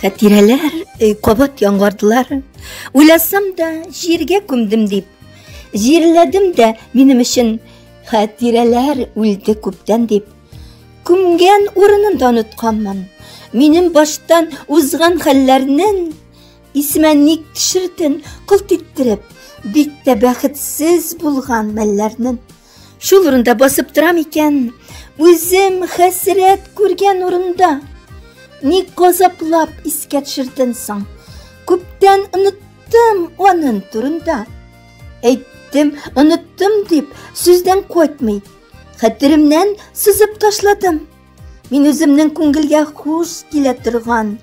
Хәтирәләр кабат яңгырдылар. Уйласам да җиргә күмдем дип. Җирләдем дә минем өчен хәтирәләр үлде күптән дип. Күмгән урынында онытканмын. Минем баштан узган хәлләрнең исемә ник төшерден кылт иттереп, бик тә бәхетсез булган мәлләрнең. Шул урында басып торам икән, үзем хәсрәт күргән урында. Ник газаплап искә төшердең соң? Күптән оныттым аның турында. Әйттем, оныттым дип, сүздән кайтмый. Хәтеремнән сызып ташладым. Мин үземнең күңелгә хуш килә торган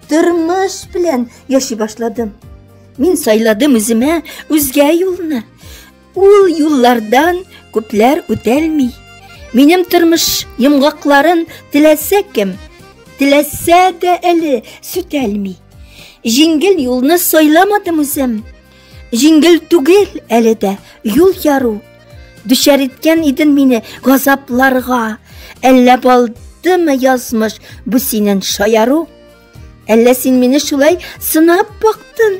тормыш белән яши башладым. Мин сайладым үземә үзгә юлны. Ул юллардан күпләр үтәлми. Минем тормыш йомгакларын теләсә кем, теләсә дә әле сүтәлми. Җиңгел юлны сайламадым үзем. Җиңгел түгел әле дә юл яру. Düşәр иткән иден мине газапларга. Әллә балдымы язмыш бу синең шаяру? Әллә син мине шулай сынап бактың?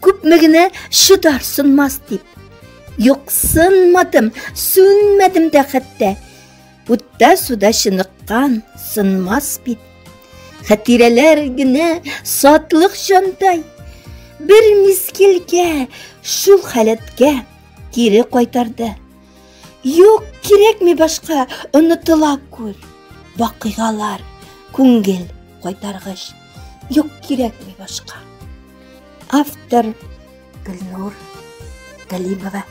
Күпме генә шыдар сынмас дип. Юк, сынмадым, сүнмәдем дә хәтта. Утта суда чыныккан сынмас бит. Хәтирәләр генә сатлык җандай. Бер мизгелгә шул хәләткә кире кайтарды. Юк, кирәкми башка, онытыла күр. Вакыйгалар, күңел кайтаргыч. Юк, кирәкми башка. Автор Гөлнур Галимова.